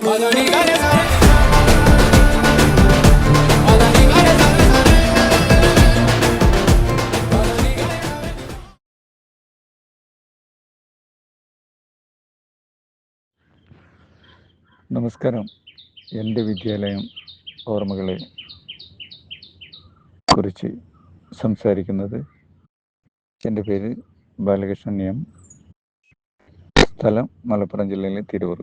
നമസ്കാരം. എൻ്റെ വിദ്യാലയം ഓർമ്മകളെ കുറിച്ച് സംസാരിക്കുന്നത് എൻ്റെ പേര് ബാലകൃഷ്ണൻ എം. സ്ഥലം മലപ്പുറം ജില്ലയിലെ തിരൂർ.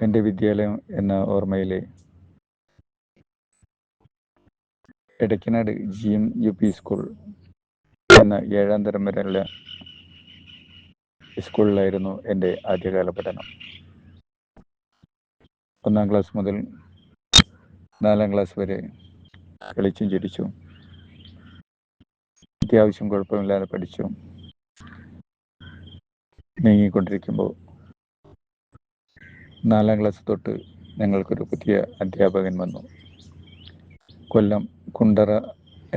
എൻ്റെ വിദ്യാലയം എന്ന ഓർമ്മയിലെ എടക്കനാട് GMUP സ്കൂൾ എന്ന 7ാം തരം വരെയുള്ള സ്കൂളിലായിരുന്നു എൻ്റെ ആദ്യകാല പഠനം. 1ാം ക്ലാസ് മുതൽ 4ാം ക്ലാസ് വരെ കളിച്ചും ചിരിച്ചും അത്യാവശ്യം കുഴപ്പമില്ലാതെ പഠിച്ചു നീങ്ങിക്കൊണ്ടിരിക്കുമ്പോൾ 4ാം ക്ലാസ് തൊട്ട് ഞങ്ങൾക്കൊരു പുതിയ അധ്യാപകൻ വന്നു. കൊല്ലം കുണ്ടറ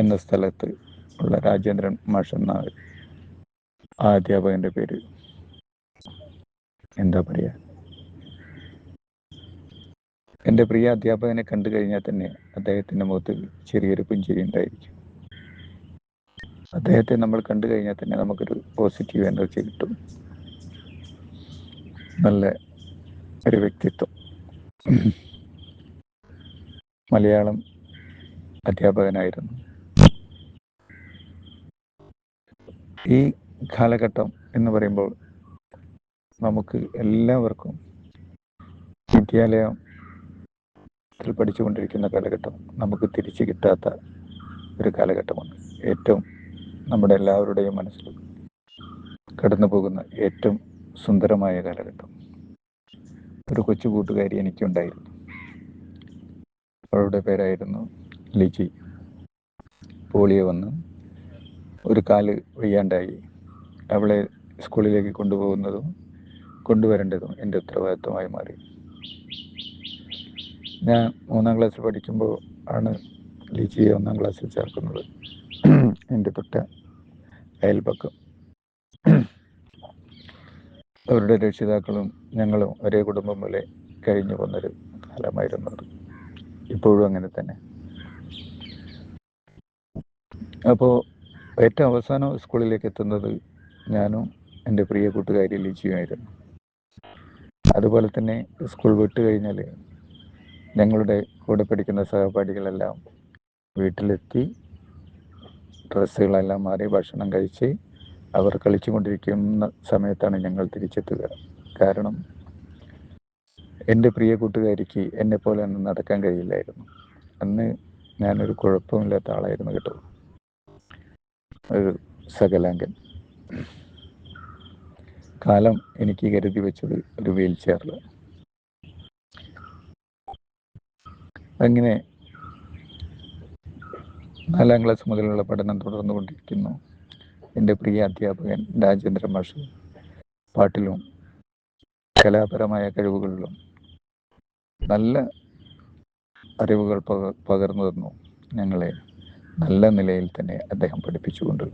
എന്ന സ്ഥലത്ത് ഉള്ള രാജേന്ദ്രൻ മാഷ് എന്നാണ് ആ അധ്യാപകൻ്റെ പേര്. എന്താ പറയുക, എൻ്റെ പ്രിയ അധ്യാപകനെ കണ്ടു കഴിഞ്ഞാൽ തന്നെ അദ്ദേഹത്തിൻ്റെ മുഖത്ത് ചെറിയൊരു പുഞ്ചിരി ഉണ്ടായിരിക്കും. അദ്ദേഹത്തെ നമ്മൾ കണ്ടു കഴിഞ്ഞാൽ തന്നെ നമുക്കൊരു പോസിറ്റീവ് എനർജി കിട്ടും. നല്ല ഒരു വ്യക്തിത്വം. മലയാളം അധ്യാപകനായിരുന്നു. ഈ കാലഘട്ടം എന്ന് പറയുമ്പോൾ നമുക്ക് എല്ലാവർക്കും വിദ്യാലയത്തിൽ പഠിച്ചുകൊണ്ടിരിക്കുന്ന കാലഘട്ടം നമുക്ക് തിരിച്ചു കിട്ടാത്ത ഒരു കാലഘട്ടമാണ്. ഏറ്റവും നമ്മുടെ എല്ലാവരുടെയും മനസ്സിൽ കടന്നു പോകുന്ന ഏറ്റവും സുന്ദരമായ കാലഘട്ടം. ഒരു കൊച്ചു കൂട്ടുകാരി എനിക്കുണ്ടായിരുന്നു. അവളുടെ പേരായിരുന്നു ലിജി. പോളിയോ വന്ന് ഒരു കാല് വയ്യാണ്ടായി. അവളെ സ്കൂളിലേക്ക് കൊണ്ടുപോകുന്നതും കൊണ്ടുവരേണ്ടതും എൻ്റെ ഉത്തരവാദിത്വമായി മാറി. ഞാൻ 3ാം ക്ലാസ്സിൽ പഠിക്കുമ്പോൾ ആണ് ലിജിയെ 1ാം ക്ലാസ്സിൽ ചേർക്കുന്നത്. എൻ്റെ തൊട്ട അയൽപക്കം. അവരുടെ രക്ഷിതാക്കളും ഞങ്ങളും ഒരേ കുടുംബം പോലെ കഴിഞ്ഞു വന്നൊരു കാലമായിരുന്നു അത്. ഇപ്പോഴും അങ്ങനെ തന്നെ. അപ്പോൾ ഏറ്റവും അവസാനം സ്കൂളിലേക്ക് എത്തുന്നത് ഞാനും എൻ്റെ പ്രിയ കൂട്ടുകാരി ലിജിയുമായിരുന്നു. അതുപോലെ തന്നെ സ്കൂൾ വിട്ട് കഴിഞ്ഞാൽ ഞങ്ങളുടെ കൂടെ പഠിക്കുന്ന സഹപാഠികളെല്ലാം വീട്ടിലെത്തി ഡ്രസ്സുകളെല്ലാം മാറി ഭക്ഷണം കഴിച്ച് അവർ കളിച്ചുകൊണ്ടിരിക്കുന്ന സമയത്താണ് ഞങ്ങൾ തിരിച്ചെത്തുക. കാരണം എൻ്റെ പ്രിയ കൂട്ടുകാരിക്ക് എന്നെപ്പോലെ ഒന്നും നടക്കാൻ കഴിയില്ലായിരുന്നു. അന്ന് ഞാനൊരു കുഴപ്പമില്ലാത്ത ആളായിരുന്നു കേട്ടോ, ഒരു സകലാംഗൻ. കാലം എനിക്ക് കരുതി വെച്ചത് ഒരു വീൽ ചെയറിൽ. അങ്ങനെ 4ാം ക്ലാസ് മുതലുള്ള പഠനം തുടർന്നുകൊണ്ടിരിക്കുന്നു. എൻ്റെ പ്രിയ അധ്യാപകൻ രാജേന്ദ്രൻ മാഷ് പാട്ടിലും കലാപരമായ കഴിവുകളിലും നല്ല അറിവുകൾ പകർന്നു തന്നു. ഞങ്ങളെ നല്ല നിലയിൽ തന്നെ അദ്ദേഹം പഠിപ്പിച്ചുകൊണ്ട്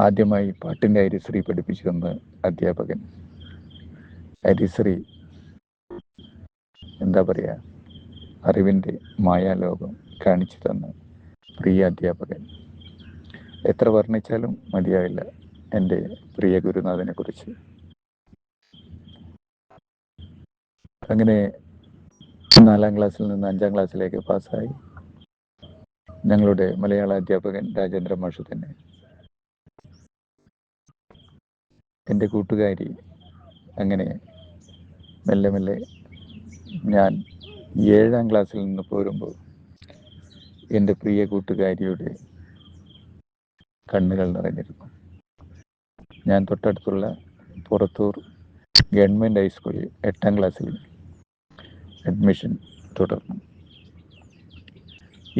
ആദ്യമായി പാട്ടിൻ്റെ ഹരിശ്രീ പഠിപ്പിച്ചു തന്ന അധ്യാപകൻ. ഹരിശ്രീ എന്താ പറയുക, അറിവിൻ്റെ മായാലോകം കാണിച്ചു തന്ന പ്രിയ അധ്യാപകൻ. എത്ര വർണ്ണിച്ചാലും മതിയാവില്ല എൻ്റെ പ്രിയ ഗുരുനാഥനെ കുറിച്ച്. അങ്ങനെ 4ാം ക്ലാസ്സിൽ നിന്ന് 5ാം ക്ലാസ്സിലേക്ക് പാസ്സായി. ഞങ്ങളുടെ മലയാള അധ്യാപകൻ രാജേന്ദ്ര മാഷ് തന്നെ. എൻ്റെ കൂട്ടുകാരി അങ്ങനെ മെല്ലെ മെല്ലെ ഞാൻ 7ാം ക്ലാസ്സിൽ നിന്ന് പോരുമ്പോൾ എൻ്റെ പ്രിയ കൂട്ടുകാരിയുടെ കണ്ണുകൾ നിറഞ്ഞിരുന്നു. ഞാൻ തൊട്ടടുത്തുള്ള പുറത്തൂർ ഗവൺമെൻറ് ഹൈസ്കൂളിൽ 8ാം ക്ലാസ്സിൽ അഡ്മിഷൻ തുടർന്നു.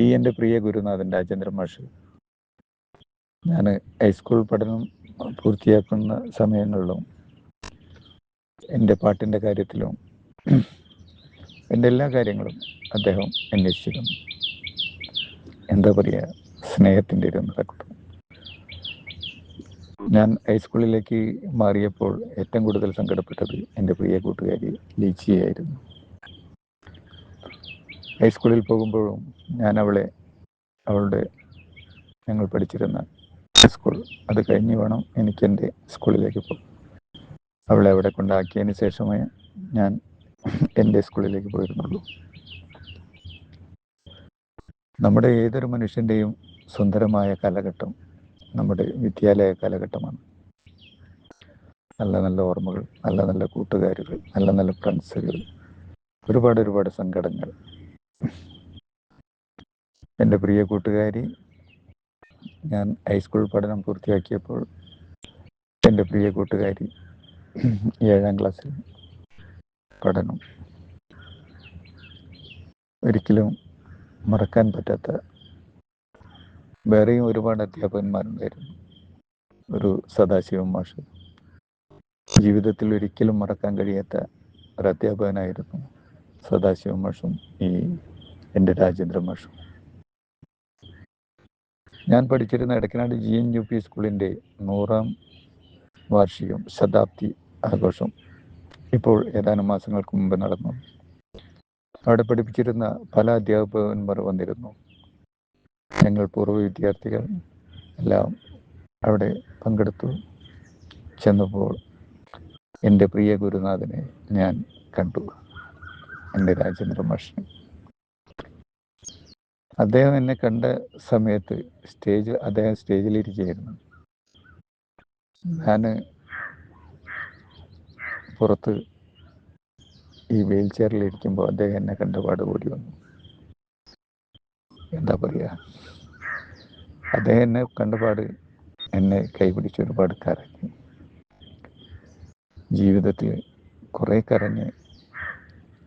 ഈ എൻ്റെ പ്രിയ ഗുരുനാഥൻ രാജേന്ദ്ര മാഷ് ഞാൻ ഹൈസ്കൂൾ പഠനം പൂർത്തിയാക്കുന്ന സമയങ്ങളിലും എൻ്റെ പാട്ടിൻ്റെ കാര്യത്തിലും എൻ്റെ എല്ലാ കാര്യങ്ങളും അദ്ദേഹം അന്വേഷിച്ചിരുന്നു. എന്താ പറയുക, സ്നേഹത്തിൻ്റെ ഒരു നിറകുടം. ഞാൻ ഹൈസ്കൂളിലേക്ക് മാറിയപ്പോൾ ഏറ്റവും കൂടുതൽ സങ്കടപ്പെട്ടത് എൻ്റെ പ്രിയ കൂട്ടുകാരി ലിച്ചിയായിരുന്നു. ഹൈസ്കൂളിൽ പോകുമ്പോഴും ഞാൻ അവളുടെ ഞങ്ങൾ പഠിച്ചിരുന്ന സ്കൂൾ അത് കഴിഞ്ഞ് വേണം എനിക്ക് എൻ്റെ സ്കൂളിലേക്ക് പോകും. അവളെ അവിടെ കൊണ്ടാക്കിയതിന് ശേഷമേ ഞാൻ എൻ്റെ സ്കൂളിലേക്ക് പോയിരുന്നുള്ളൂ. നമ്മുടെ ഏതൊരു മനുഷ്യൻ്റെയും സുന്ദരമായ കാലഘട്ടം നമ്മുടെ വിദ്യാലയ കാലഘട്ടമാണ്. നല്ല നല്ല ഓർമ്മകൾ, നല്ല നല്ല കൂട്ടുകാരുകൾ, നല്ല നല്ല ഫ്രണ്ട്സുകൾ, ഒരുപാട് സങ്കടങ്ങൾ. എൻ്റെ പ്രിയ കൂട്ടുകാരി ഞാൻ ഹൈസ്കൂൾ പഠനം പൂർത്തിയാക്കിയപ്പോൾ എൻ്റെ പ്രിയ കൂട്ടുകാരി 7ാം ക്ലാസ്സിൽ പഠനം ഒരിക്കലും മറക്കാൻ പറ്റാത്ത വേറെയും ഒരുപാട് അധ്യാപകന്മാരുണ്ടായിരുന്നു. ഒരു സദാശിവം മാഷ് ജീവിതത്തിൽ ഒരിക്കലും മറക്കാൻ കഴിയാത്ത ഒരു അധ്യാപകനായിരുന്നു സദാശിവം മാഷും എൻ്റെ രാജേന്ദ്ര മാഷും. ഞാൻ പഠിച്ചിരുന്ന എടക്കനാട് GNUP സ്കൂളിൻ്റെ 100ാം വാർഷികം ശതാബ്ദി ആഘോഷം ഇപ്പോൾ ഏതാനും മാസങ്ങൾക്ക് മുമ്പ് നടന്നു. അവിടെ പഠിപ്പിച്ചിരുന്ന പല അധ്യാപകന്മാർ വന്നിരുന്നു. ഞങ്ങൾ പൂർവ്വ വിദ്യാർത്ഥികൾ എല്ലാം അവിടെ പങ്കെടുത്തു. ചെന്നപ്പോൾ എൻ്റെ പ്രിയ ഗുരുനാഥനെ ഞാൻ കണ്ടു, എൻ്റെ രാജേന്ദ്ര മാഷിനെ. അദ്ദേഹം എന്നെ കണ്ട സമയത്ത് അദ്ദേഹം സ്റ്റേജിലിരിക്കുകയായിരുന്നു. ഞാൻ പുറത്ത് ഈ വീൽ ചെയറിലിരിക്കുമ്പോൾ അദ്ദേഹം എന്നെ കണ്ടപാട് ഓടി വന്നു. എന്താ പറയുക, അദ്ദേഹം എന്നെ കണ്ടപാട് എന്നെ കൈപിടിച്ച് ഒരുപാട് കരഞ്ഞു. ജീവിതത്തിൽ കുറേ കരഞ്ഞ്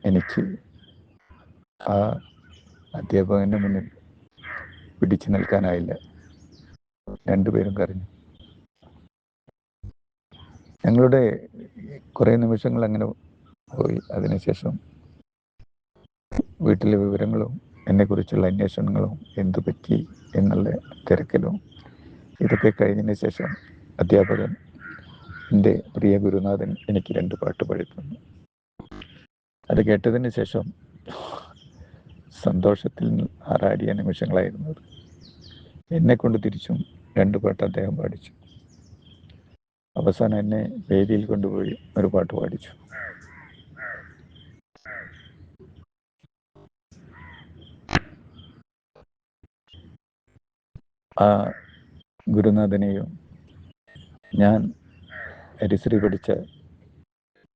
എനിക്ക് ആ അധ്യാപകൻ്റെ മുന്നിൽ പിടിച്ചു നിൽക്കാനായില്ല. രണ്ടുപേരും കരഞ്ഞു. ഞങ്ങളുടെ കുറേ നിമിഷങ്ങൾ അങ്ങനെ പോയി. അതിനുശേഷം വീട്ടിലെ വിവരങ്ങളും എന്നെക്കുറിച്ചുള്ള അന്വേഷണങ്ങളും എന്തു പറ്റി എന്നുള്ള തിരക്കിലും ഇതൊക്കെ കഴിഞ്ഞതിന് ശേഷം അധ്യാപകൻ എൻ്റെ പ്രിയ ഗുരുനാഥൻ എനിക്ക് 2 പാട്ട് പഠിക്കുന്നു. അത് കേട്ടതിന് ശേഷം സന്തോഷത്തിൽ ആറാടിയ നിമിഷങ്ങളായിരുന്നത്. എന്നെക്കൊണ്ട് തിരിച്ചും 2 പാട്ട് അദ്ദേഹം പാടിച്ചു. അവസാനം എന്നെ വേദിയിൽ കൊണ്ടുപോയി ഒരു പാട്ട് പാടിച്ചു. ആ ഗുരുനാഥനെയും ഞാൻ ഹരിശ്രീ പഠിച്ച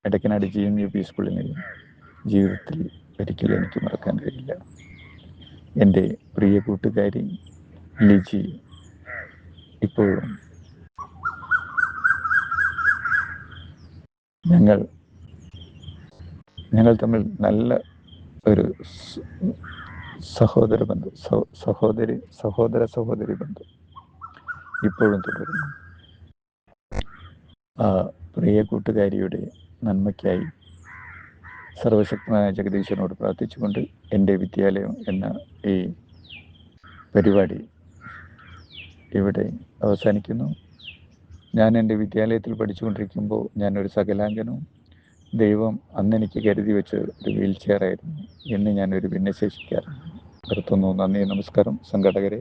എടക്കനാട് GNUP സ്കൂളിനെയും ജീവിതത്തിൽ ഒരിക്കലും എനിക്ക് മറക്കാൻ കഴിയില്ല. എൻ്റെ പ്രിയ കൂട്ടുകാരി ലിജി ഇപ്പോഴും ഞങ്ങൾ തമ്മിൽ നല്ല ഒരു സഹോദര ബന്ധം, സഹോദരി ബന്ധം ഇപ്പോഴും തുടരുന്നു. ആ പ്രിയ കൂട്ടുകാരിയുടെ നന്മയ്ക്കായി സർവശക്തനായ ജഗദീശനോട് പ്രാർത്ഥിച്ചുകൊണ്ട് എൻ്റെ വിദ്യാലയം എന്ന ഈ പരിപാടി ഇവിടെ അവസാനിക്കുന്നു. ഞാൻ എൻ്റെ വിദ്യാലയത്തിൽ പഠിച്ചുകൊണ്ടിരിക്കുമ്പോൾ ഞാനൊരു സകലാംഗനും ദൈവം അന്നെനിക്ക് കരുതി വെച്ച ഒരു വീൽ ചെയറായിരുന്നു. ഇന്ന് ഞാനൊരു ഭിന്നശേഷിക്കാരൻ. നിർത്തുന്നു. നന്ദി, നമസ്കാരം. സംഘാടകരെ